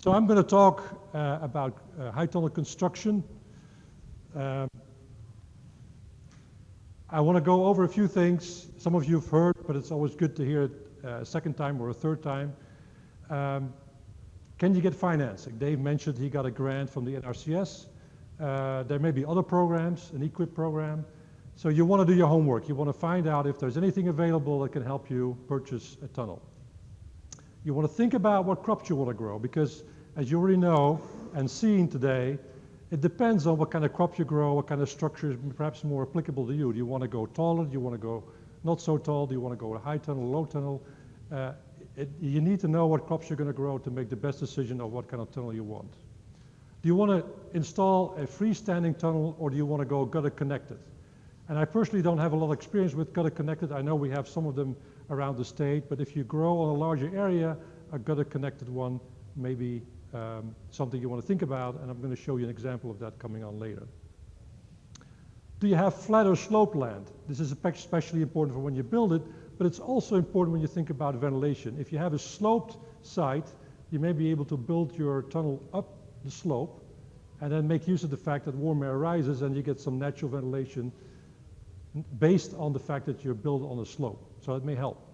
So I'm going to talk about high tunnel construction. I want to go over a few things. Some of you have heard, but it's always good to hear it a second time or a third time. Can you get financing? Dave mentioned he got a grant from the NRCS. There may be other programs, an EQIP program. So you want to do your homework. You want to find out if there's anything available that can help you purchase a tunnel. You want to think about what crops you want to grow, because as you already know and seen today, it depends on what kind of crop you grow, what kind of structure is perhaps more applicable to you. Do you want to go taller? Do you want to go not so tall? Do you want to go a high tunnel, low tunnel? You need to know what crops you're going to grow to make the best decision of what kind of tunnel you want. Do you want to install a freestanding tunnel, or do you want to go gutter connected? And I personally don't have a lot of experience with gutter connected. I know we have some of them around the state, but if you grow on a larger area, a gutter connected one may be something you want to think about, and I'm going to show you an example of that coming on later. Do you have flat or sloped land? This is especially important for when you build it, but it's also important when you think about ventilation. If you have a sloped site, you may be able to build your tunnel up the slope and then make use of the fact that warm air rises and you get some natural ventilation based on the fact that you're built on a slope. So it may help.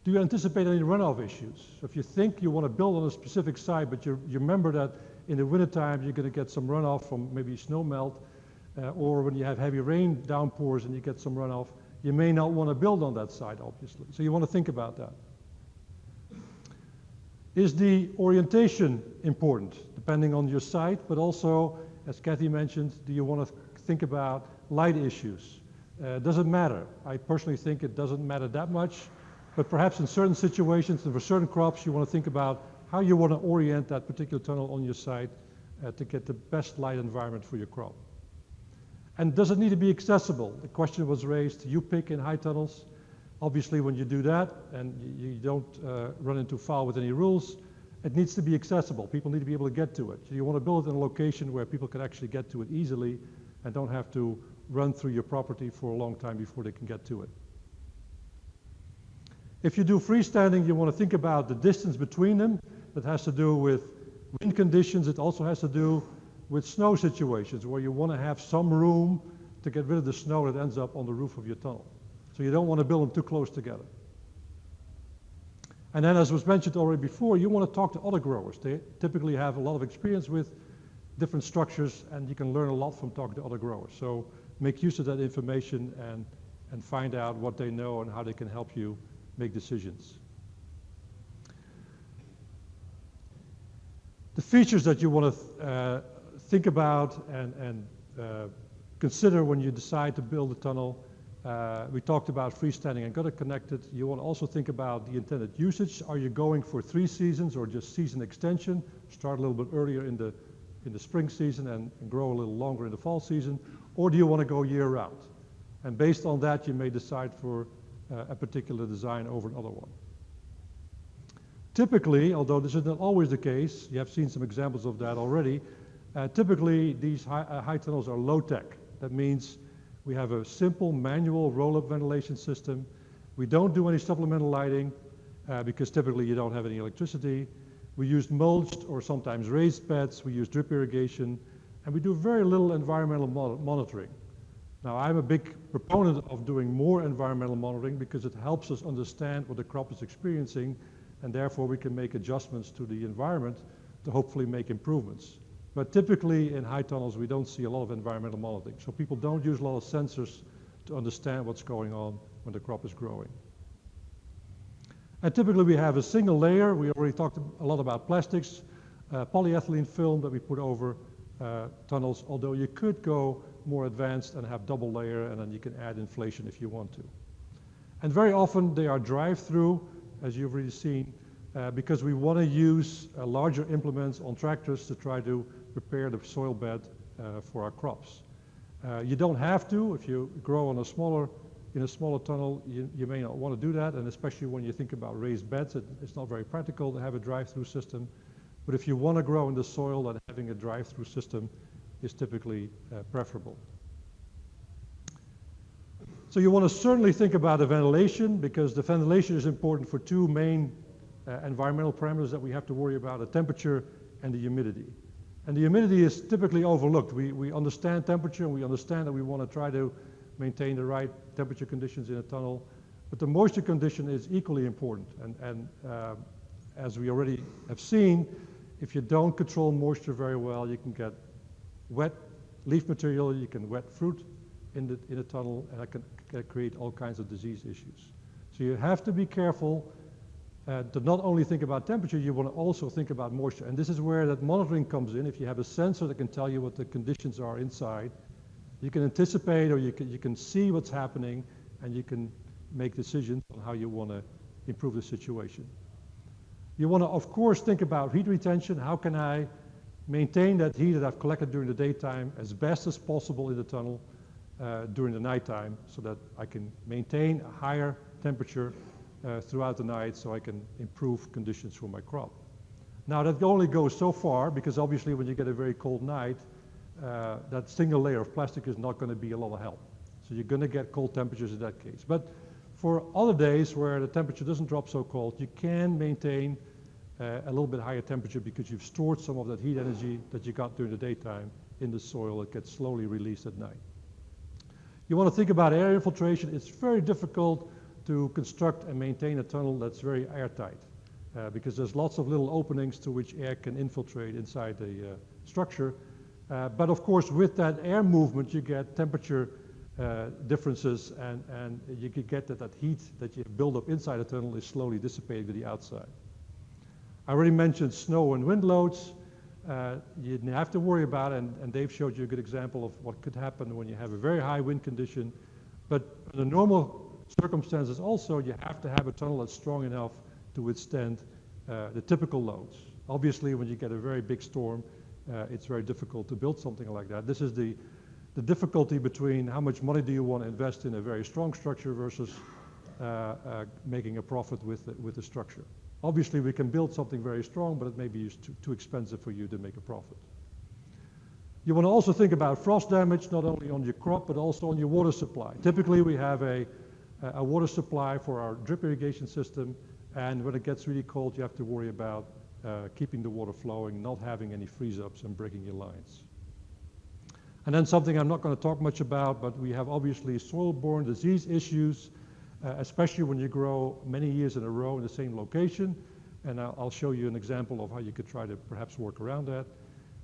Do you anticipate any runoff issues? So if you think you want to build on a specific site, but you remember that in the wintertime you're going to get some runoff from maybe snow melt, or when you have heavy rain downpours and you get some runoff, you may not want to build on that site, obviously. So you want to think about that. Is the orientation important, depending on your site, but also, as Kathy mentioned, do you want to think about light issues? Does it matter? I personally think it doesn't matter that much, but perhaps in certain situations and for certain crops, you want to think about how you want to orient that particular tunnel on your site to get the best light environment for your crop. And does it need to be accessible? The question was raised, you pick in high tunnels. Obviously, when you do that and you don't run into foul with any rules, it needs to be accessible. People need to be able to get to it. So you want to build it in a location where people can actually get to it easily and don't have to run through your property for a long time before they can get to it. If you do freestanding, you want to think about the distance between them. That has to do with wind conditions. It also has to do with snow situations where you want to have some room to get rid of the snow that ends up on the roof of your tunnel. So you don't want to build them too close together. And then, as was mentioned already before, you want to talk to other growers. They typically have a lot of experience with different structures, and you can learn a lot from talking to other growers. So make use of that information and find out what they know and how they can help you make decisions. The features that you want to think about and consider when you decide to build a tunnel. We talked about freestanding and gutter connected. You want to also think about the intended usage. Are you going for 3 seasons or just season extension? Start a little bit earlier in the spring season and grow a little longer in the fall season. Or do you want to go year round? And based on that, you may decide for a particular design over another one. Typically, although this is not always the case, you have seen some examples of that already, typically these high tunnels are low-tech. That means we have a simple manual roll-up ventilation system. We don't do any supplemental lighting because typically you don't have any electricity. We use mulched or sometimes raised beds. We use drip irrigation, and we do very little environmental monitoring. Now, I'm a big proponent of doing more environmental monitoring because it helps us understand what the crop is experiencing, and therefore we can make adjustments to the environment to hopefully make improvements. But typically in high tunnels, we don't see a lot of environmental monitoring. So people don't use a lot of sensors to understand what's going on when the crop is growing. And typically we have a single layer. We already talked a lot about plastics, polyethylene film that we put over tunnels, although you could go more advanced and have double layer, and then you can add inflation if you want to. And very often they are drive-through, as you've already seen, because we want to use larger implements on tractors to try to prepare the soil bed for our crops. You don't have to. If you grow on in a smaller tunnel, you may not want to do that, and especially when you think about raised beds, it's not very practical to have a drive-through system. But if you want to grow in the soil, then having a drive-through system is typically preferable. So you want to certainly think about the ventilation, because the ventilation is important for 2 main environmental parameters that we have to worry about, the temperature and the humidity. And the humidity is typically overlooked. We understand temperature, and we understand that we want to try to maintain the right temperature conditions in a tunnel, but the moisture condition is equally important. And as we already have seen, if you don't control moisture very well, you can get wet leaf material, you can wet fruit in a tunnel, and that can create all kinds of disease issues. So you have to be careful to not only think about temperature, you want to also think about moisture. And this is where that monitoring comes in. If you have a sensor that can tell you what the conditions are inside, you can anticipate, or you can see what's happening, and you can make decisions on how you want to improve the situation. You want to, of course, think about heat retention. How can I maintain that heat that I've collected during the daytime as best as possible in the tunnel during the nighttime, so that I can maintain a higher temperature throughout the night, so I can improve conditions for my crop. Now that only goes so far, because obviously when you get a very cold night, that single layer of plastic is not going to be a lot of help. So you're going to get cold temperatures in that case. But for other days where the temperature doesn't drop so cold, you can maintain a little bit higher temperature because you've stored some of that heat energy that you got during the daytime in the soil. It gets slowly released at night. You want to think about air infiltration. It's very difficult to construct and maintain a tunnel that's very airtight because there's lots of little openings to which air can infiltrate inside the structure. But of course, with that air movement, you get temperature differences, and you can get that heat that you build up inside a tunnel is slowly dissipated to the outside. I already mentioned snow and wind loads. You have to worry about, and Dave showed you a good example of what could happen when you have a very high wind condition. But under normal circumstances also, you have to have a tunnel that's strong enough to withstand the typical loads. Obviously, when you get a very big storm, it's very difficult to build something like that. This is the difficulty between how much money do you want to invest in a very strong structure versus making a profit with the structure. Obviously, we can build something very strong, but it may be too expensive for you to make a profit. You want to also think about frost damage, not only on your crop, but also on your water supply. Typically, we have a water supply for our drip irrigation system, and when it gets really cold, you have to worry about keeping the water flowing, not having any freeze-ups and breaking your lines. And then something I'm not going to talk much about, but we have obviously soil-borne disease issues, especially when you grow many years in a row in the same location. And I'll show you an example of how you could try to perhaps work around that.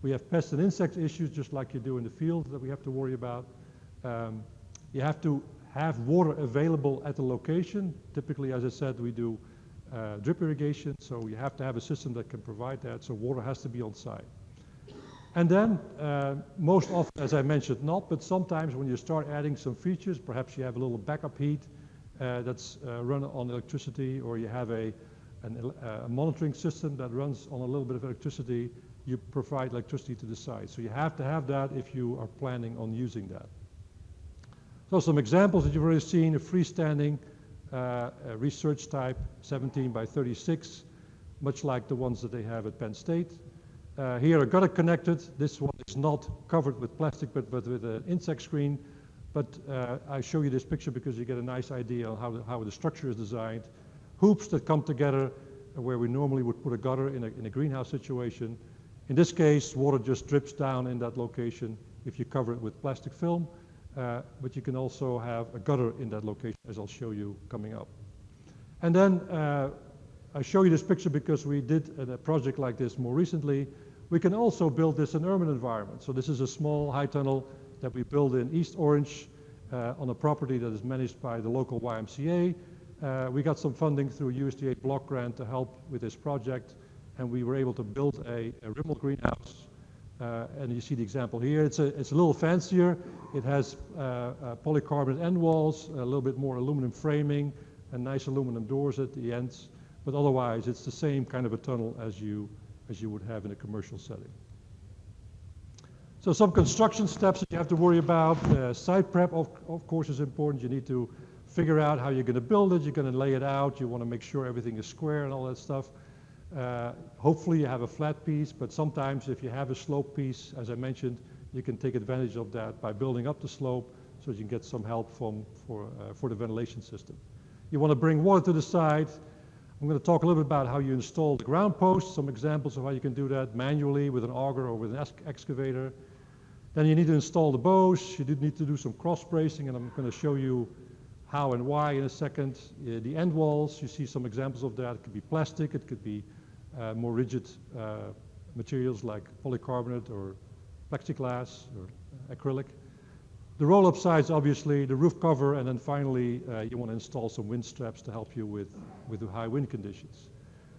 We have pest and insect issues, just like you do in the field, that we have to worry about. You have to have water available at the location. Typically, as I said, we do drip irrigation, so you have to have a system that can provide that, so water has to be on site. And then, most often, as I mentioned, not, but sometimes when you start adding some features, perhaps you have a little backup heat that's run on electricity, or you have a monitoring system that runs on a little bit of electricity, you provide electricity to the site. So you have to have that if you are planning on using that. So some examples that you've already seen: a freestanding research type 17 by 36, much like the ones that they have at Penn State. Here are gutter connected. This one is not covered with plastic, but with an insect screen. But I show you this picture because you get a nice idea on how the structure is designed. Hoops that come together where we normally would put a gutter in a greenhouse situation. In this case, water just drips down in that location if you cover it with plastic film. But you can also have a gutter in that location, as I'll show you coming up. And then I show you this picture because we did a project like this more recently. We can also build this in urban environment. So this is a small high tunnel that we built in East Orange on a property that is managed by the local YMCA. We got some funding through a USDA block grant to help with this project, and we were able to build a Rimmel greenhouse. And you see the example here. It's a little fancier. It has polycarbonate end walls, a little bit more aluminum framing, and nice aluminum doors at the ends. But otherwise, it's the same kind of a tunnel as you would have in a commercial setting. So some construction steps that you have to worry about. Site prep, of course, is important. You need to figure out how you're going to build it. You're going to lay it out. You want to make sure everything is square and all that stuff. Hopefully you have a flat piece, but sometimes if you have a slope piece, as I mentioned, you can take advantage of that by building up the slope so you can get some help for the ventilation system. You want to bring water to the site. I'm going to talk a little bit about how you install the ground posts, some examples of how you can do that manually with an auger or with an excavator. Then you need to install the bows. You do need to do some cross bracing, and I'm going to show you how and why in a second. The end walls, you see some examples of that. It could be plastic, it could be more rigid materials like polycarbonate or plexiglass or acrylic. The roll-up sides, obviously, the roof cover, and then finally you want to install some wind straps to help you with the high wind conditions.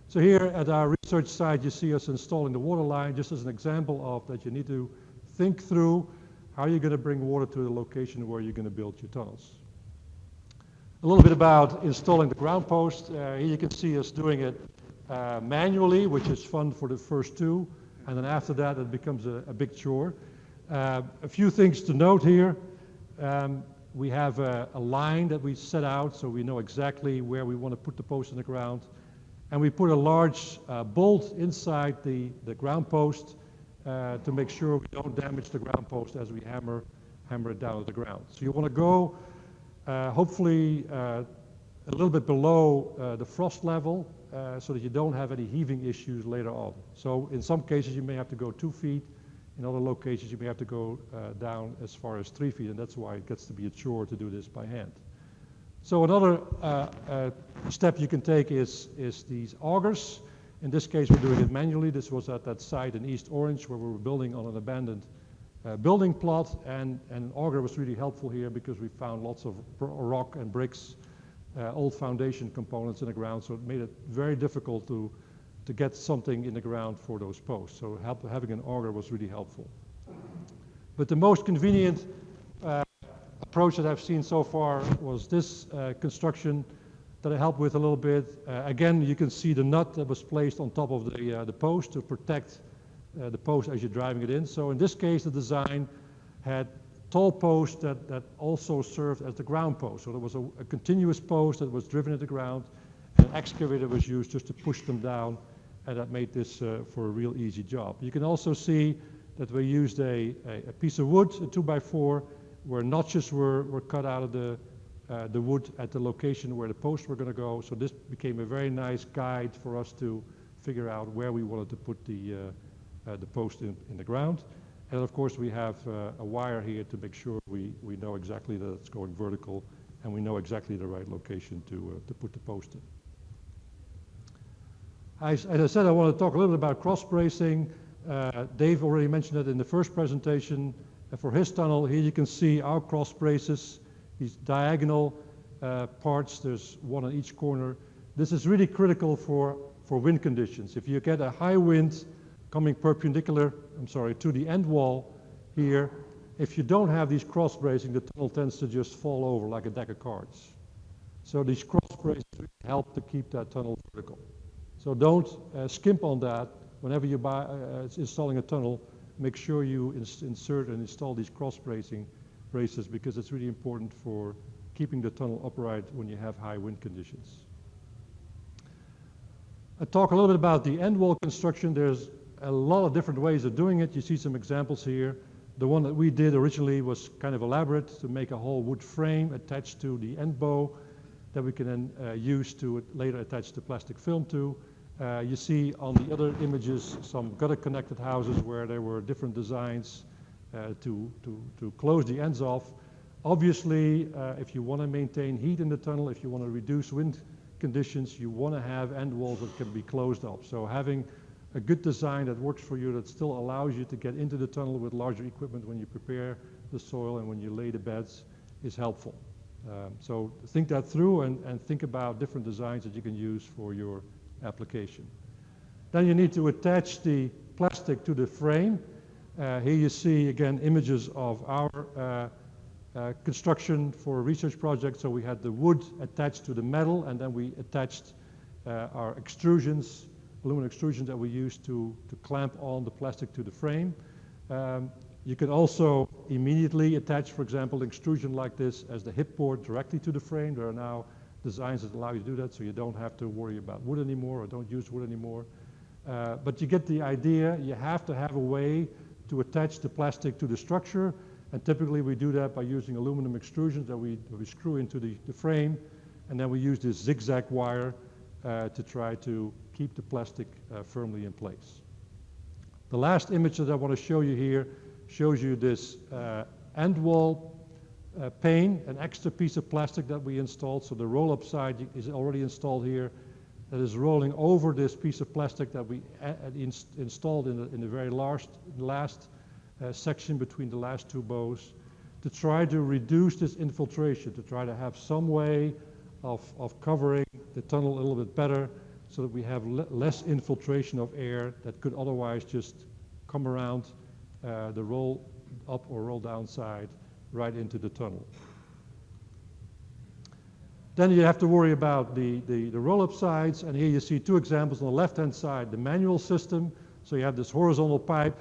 So here at our research site, you see us installing the water line, just as an example of that you need to think through how you're going to bring water to the location where you're going to build your tunnels. A little bit about installing the ground post. Here you can see us doing it manually, which is fun for the first two, and then after that it becomes a big chore. A few things to note here. We have a line that we set out so we know exactly where we want to put the post in the ground. And we put a large bolt inside the ground post to make sure we don't damage the ground post as we hammer it down to the ground. So you want to go hopefully a little bit below the frost level so that you don't have any heaving issues later on. So in some cases you may have to go 2 feet. In other locations, you may have to go down as far as 3 feet, and that's why it gets to be a chore to do this by hand. So another step you can take is these augers. In this case, we're doing it manually. This was at that site in East Orange where we were building on an abandoned building plot, and an auger was really helpful here because we found lots of rock and bricks, old foundation components in the ground, so it made it very difficult to get something in the ground for those posts. So having an auger was really helpful. But the most convenient approach that I've seen so far was this construction that I helped with a little bit. Again, you can see the nut that was placed on top of the post to protect the post as you're driving it in. So in this case, the design had tall posts that also served as the ground post. So there was a continuous post that was driven into the ground, and an excavator was used just to push them down, and that made this for a real easy job. You can also see that we used a piece of wood, a 2x4, where notches were cut out of the wood at the location where the posts were going to go. So this became a very nice guide for us to figure out where we wanted to put the post in the ground. And of course we have a wire here to make sure we know exactly that it's going vertical, and we know exactly the right location to put the post in. As I said, I want to talk a little bit about cross bracing. Dave already mentioned it in the first presentation. For his tunnel, here you can see our cross braces, these diagonal parts. There's one on each corner. This is really critical for wind conditions. If you get a high wind coming perpendicular, to the end wall here, if you don't have these cross bracing, the tunnel tends to just fall over like a deck of cards. So these cross braces help to keep that tunnel vertical. So don't skimp on that. Whenever you buy installing a tunnel, make sure you insert and install these cross braces because it's really important for keeping the tunnel upright when you have high wind conditions. I talk a little bit about the end wall construction. There's a lot of different ways of doing it. You see some examples here. The one that we did originally was kind of elaborate, to make a whole wood frame attached to the end bow that we can then use to later attach the plastic film to. You see on the other images some gutter connected houses where there were different designs to close the ends off. Obviously, if you want to maintain heat in the tunnel, if you want to reduce wind conditions, you want to have end walls that can be closed up. So having a good design that works for you, that still allows you to get into the tunnel with larger equipment when you prepare the soil and when you lay the beds, is helpful. So think that through and think about different designs that you can use for your application. Then you need to attach the plastic to the frame. Here you see again images of our construction for a research project. So we had the wood attached to the metal, and then we attached our extrusions, aluminum extrusions that we used to clamp on the plastic to the frame. You can also immediately attach, for example, an extrusion like this as the hip board directly to the frame. There are now designs that allow you to do that, so you don't have to worry about wood anymore or don't use wood anymore. But you get the idea. You have to have a way to attach the plastic to the structure, and typically we do that by using aluminum extrusions that we screw into the frame, and then we use this zigzag wire to try to keep the plastic firmly in place. The last image that I want to show you here shows you this end wall pane, an extra piece of plastic that we installed. So the roll-up side is already installed here, that is rolling over this piece of plastic that we installed in the very last section between the last two bows, to try to reduce this infiltration, to try to have some way of covering the tunnel a little bit better so that we have less infiltration of air that could otherwise just come around the roll up or roll down side right into the tunnel. Then you have to worry about the roll-up sides, and here you see two examples. On the left-hand side, the manual system. So you have this horizontal pipe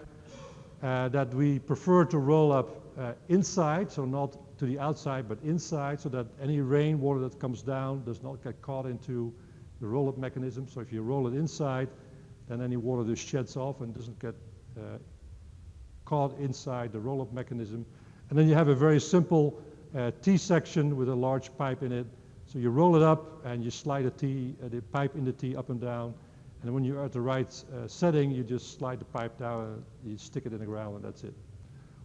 that we prefer to roll up inside, so not to the outside, but inside, so that any rainwater that comes down does not get caught into the roll-up mechanism. So if you roll it inside, then any water just sheds off and doesn't get caught inside the roll-up mechanism. And then you have a very simple T-section with a large pipe in it. So you roll it up and you slide the pipe in the T up and down. And when you're at the right setting, you just slide the pipe down and you stick it in the ground, and that's it.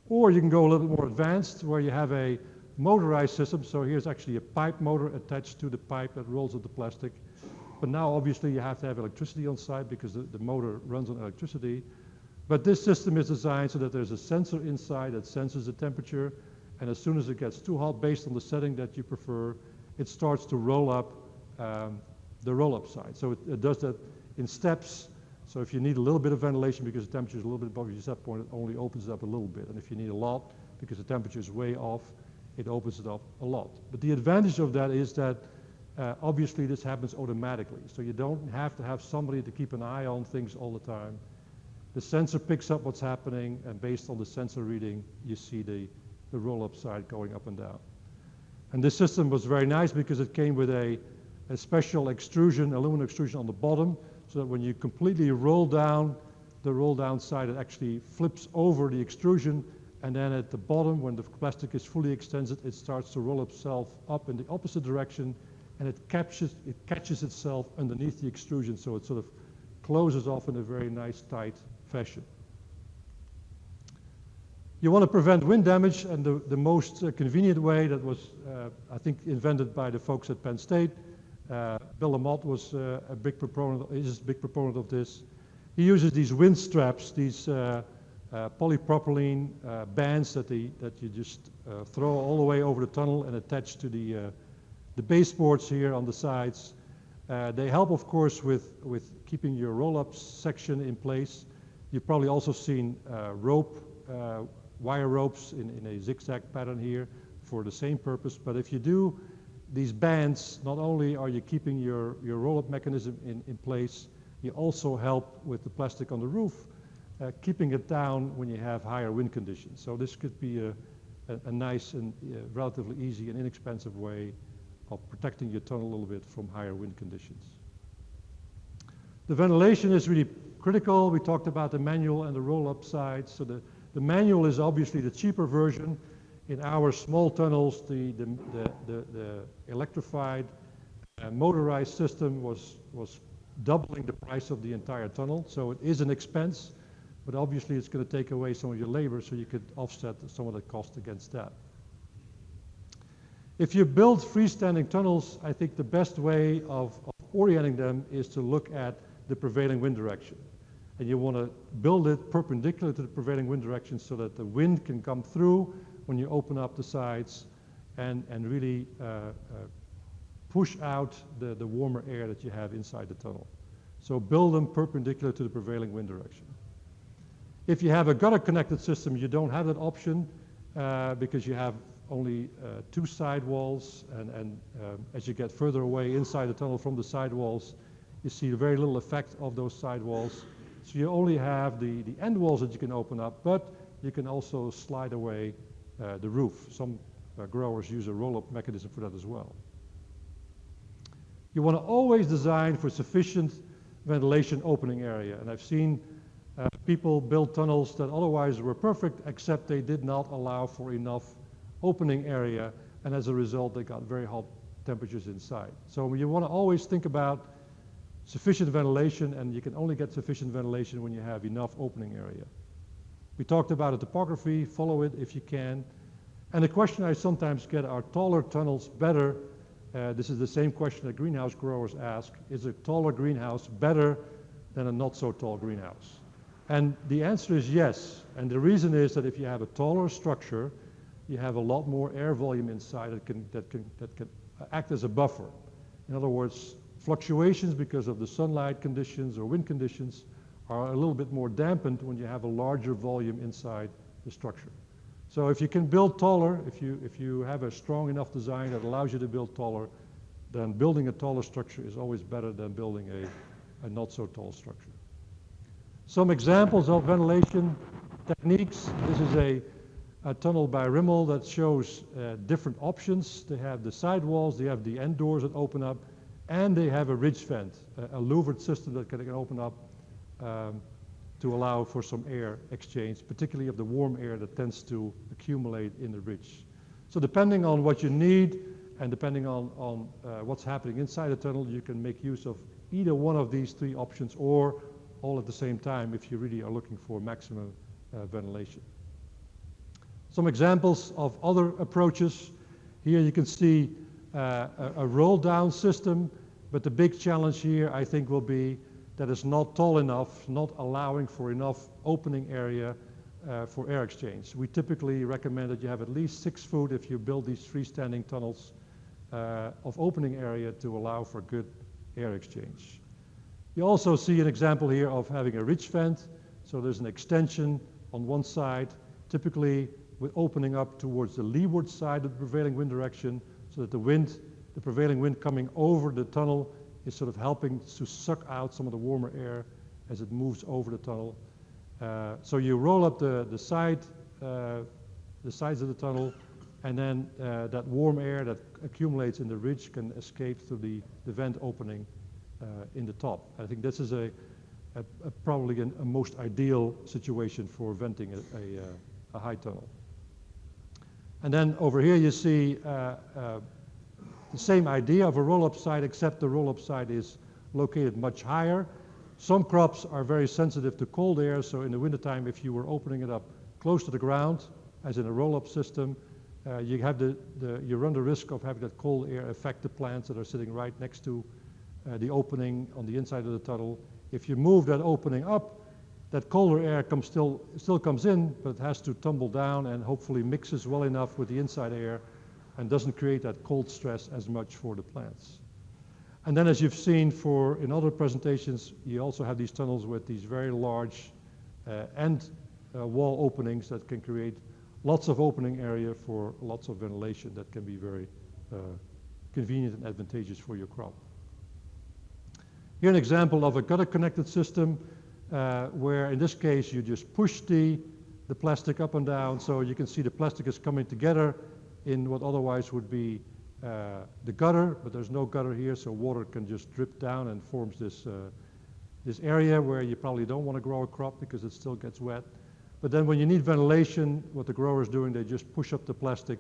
Or you can go a little bit more advanced where you have a motorized system. So here's actually a pipe motor attached to the pipe that rolls up the plastic. But now obviously you have to have electricity on site because the motor runs on electricity. But this system is designed so that there's a sensor inside that senses the temperature, and as soon as it gets too hot based on the setting that you prefer, it starts to roll up the roll-up side. So it does that in steps. So if you need a little bit of ventilation because the temperature is a little bit above your set point, it only opens it up a little bit. And if you need a lot because the temperature is way off, it opens it up a lot. But the advantage of that is that obviously this happens automatically. So you don't have to have somebody to keep an eye on things all the time. The sensor picks up what's happening, and based on the sensor reading, you see the roll-up side going up and down. And this system was very nice because it came with a special extrusion, aluminum extrusion on the bottom, so that when you completely roll down the roll-down side, it actually flips over the extrusion, and then at the bottom, when the plastic is fully extended, it starts to roll itself up in the opposite direction, and it catches itself underneath the extrusion, so it sort of closes off in a very nice, tight fashion. You want to prevent wind damage, and the most convenient way that was, I think, invented by the folks at Penn State. Bill Lamotte was a big proponent of this. He uses these wind straps, these polypropylene bands that you just throw all the way over the tunnel and attach to the baseboards here on the sides. They help, of course, with keeping your roll-up section in place. You've probably also seen wire ropes in a zigzag pattern here for the same purpose. But if you do these bands, not only are you keeping your roll-up mechanism in place, you also help with the plastic on the roof, keeping it down when you have higher wind conditions. So this could be a nice and relatively easy and inexpensive way of protecting your tunnel a little bit from higher wind conditions. The ventilation is really critical. We talked about the manual and the roll-up side. So the manual is obviously the cheaper version. In our small tunnels, the electrified motorized system was doubling the price of the entire tunnel. So it is an expense, but obviously it's going to take away some of your labor, so you could offset some of the cost against that. If you build freestanding tunnels, I think the best way of orienting them is to look at the prevailing wind direction. And you want to build it perpendicular to the prevailing wind direction so that the wind can come through when you open up the sides and really push out the warmer air that you have inside the tunnel. So build them perpendicular to the prevailing wind direction. If you have a gutter connected system, you don't have that option because you have only two side walls, and as you get further away inside the tunnel from the side walls, you see very little effect of those side walls. So you only have the end walls that you can open up, but you can also slide away the roof. Some growers use a roll-up mechanism for that as well. You want to always design for sufficient ventilation opening area, and I've seen people build tunnels that otherwise were perfect, except they did not allow for enough opening area, and as a result they got very hot temperatures inside. So you want to always think about sufficient ventilation, and you can only get sufficient ventilation when you have enough opening area. We talked about the topography, follow it if you can. And the question I sometimes get, are taller tunnels better? This is the same question that greenhouse growers ask. Is a taller greenhouse better than a not so tall greenhouse? And the answer is yes. And the reason is that if you have a taller structure, you have a lot more air volume inside that can act as a buffer. In other words, fluctuations because of the sunlight conditions or wind conditions are a little bit more dampened when you have a larger volume inside the structure. So if you can build taller, if you have a strong enough design that allows you to build taller, then building a taller structure is always better than building a not so tall structure. Some examples of ventilation techniques. This is a tunnel by Rimmel that shows different options. They have the sidewalls, they have the end doors that open up, and they have a ridge vent, a louvered system that can open up to allow for some air exchange, particularly of the warm air that tends to accumulate in the ridge. So depending on what you need and depending on what's happening inside the tunnel, you can make use of either one of these three options or all at the same time if you really are looking for maximum ventilation. Some examples of other approaches. Here you can see a roll down system, but the big challenge here I think will be that it's not tall enough, not allowing for enough opening area for air exchange. We typically recommend that you have at least 6 foot if you build these freestanding tunnels of opening area to allow for good air exchange. You also see an example here of having a ridge vent. So there's an extension on one side, typically with opening up towards the leeward side of the prevailing wind direction, so that the prevailing wind coming over the tunnel is sort of helping to suck out some of the warmer air as it moves over the tunnel. So you roll up the sides of the tunnel, and then that warm air that accumulates in the ridge can escape through the vent opening in the top. I think this is probably a most ideal situation for venting a high tunnel. And then over here you see the same idea of a roll-up side, except the roll-up side is located much higher. Some crops are very sensitive to cold air, so in the wintertime, if you were opening it up close to the ground, as in a roll-up system, you run the risk of having that cold air affect the plants that are sitting right next to the opening on the inside of the tunnel. If you move that opening up, that colder air still comes in, but it has to tumble down and hopefully mixes well enough with the inside air and doesn't create that cold stress as much for the plants. And then as you've seen in other presentations, you also have these tunnels with these very large end wall openings that can create lots of opening area for lots of ventilation that can be very convenient and advantageous for your crop. Here an example of a gutter connected system where in this case you just push the plastic up and down, so you can see the plastic is coming together in what otherwise would be the gutter, but there's no gutter here, so water can just drip down and forms this area where you probably don't want to grow a crop because it still gets wet. But then when you need ventilation, what the grower is doing, they just push up the plastic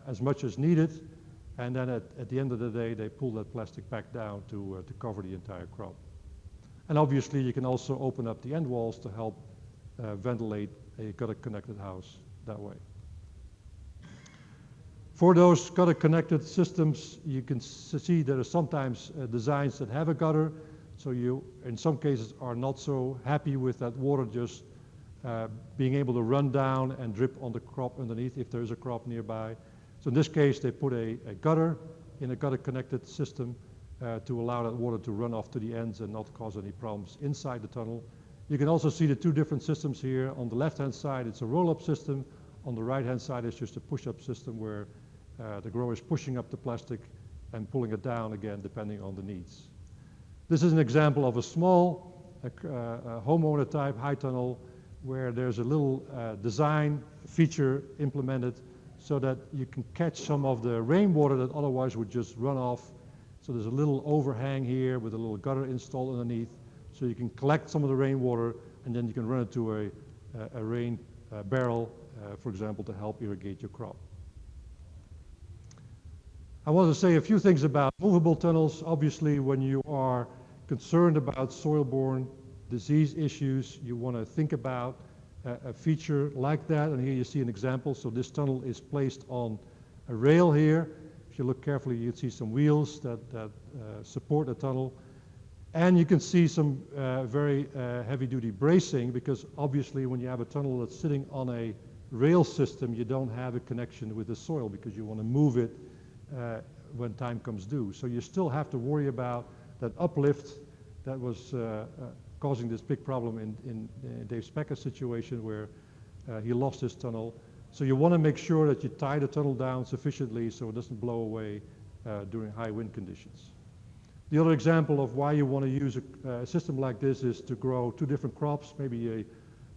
as much as needed, and then at the end of the day, they pull that plastic back down to cover the entire crop. And obviously, you can also open up the end walls to help ventilate a gutter-connected house that way. For those gutter-connected systems, you can see there are sometimes designs that have a gutter, so you, in some cases, are not so happy with that water just being able to run down and drip on the crop underneath if there is a crop nearby. So in this case, they put a gutter in a gutter-connected system to allow that water to run off to the ends and not cause any problems inside the tunnel. You can also see the two different systems here. On the left-hand side, it's a roll-up system. On the right-hand side, it's just a push-up system where the grower is pushing up the plastic and pulling it down again, depending on the needs. This is an example of a small homeowner type high tunnel where there's a little design feature implemented so that you can catch some of the rainwater that otherwise would just run off. So there's a little overhang here with a little gutter installed underneath, so you can collect some of the rainwater and then you can run it to a rain barrel, for example, to help irrigate your crop. I want to say a few things about movable tunnels. Obviously, when you are concerned about soil-borne disease issues, you want to think about a feature like that. And here you see an example. So this tunnel is placed on a rail here. If you look carefully, you can see some wheels that support the tunnel. And you can see some very heavy-duty bracing, because obviously when you have a tunnel that's sitting on a rail system, you don't have a connection with the soil because you want to move it when time comes due. So you still have to worry about that uplift that was causing this big problem in Dave Specker's situation, where he lost his tunnel. So you want to make sure that you tie the tunnel down sufficiently so it doesn't blow away during high wind conditions. The other example of why you want to use a system like this is to grow two different crops, maybe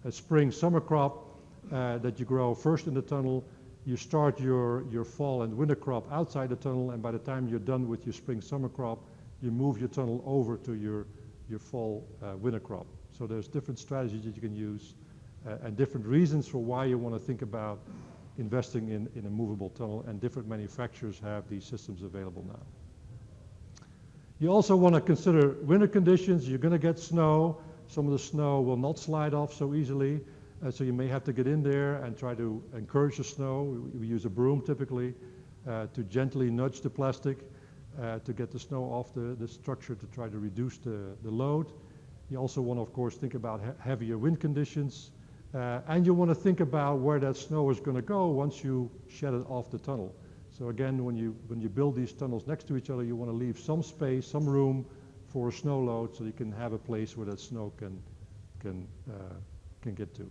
a spring-summer crop that you grow first in the tunnel. You start your fall and winter crop outside the tunnel, and by the time you're done with your spring-summer crop, you move your tunnel over to your fall winter crop. So there's different strategies that you can use and different reasons for why you want to think about investing in a movable tunnel, and different manufacturers have these systems available now. You also want to consider winter conditions. You're going to get snow. Some of the snow will not slide off so easily, so you may have to get in there and try to encourage the snow. We use a broom typically to gently nudge the plastic to get the snow off the structure to try to reduce the load. You also want to, of course, think about heavier wind conditions, and you want to think about where that snow is going to go once you shed it off the tunnel. So again, when you build these tunnels next to each other, you want to leave some space, some room for a snow load, so you can have a place where that snow can get to.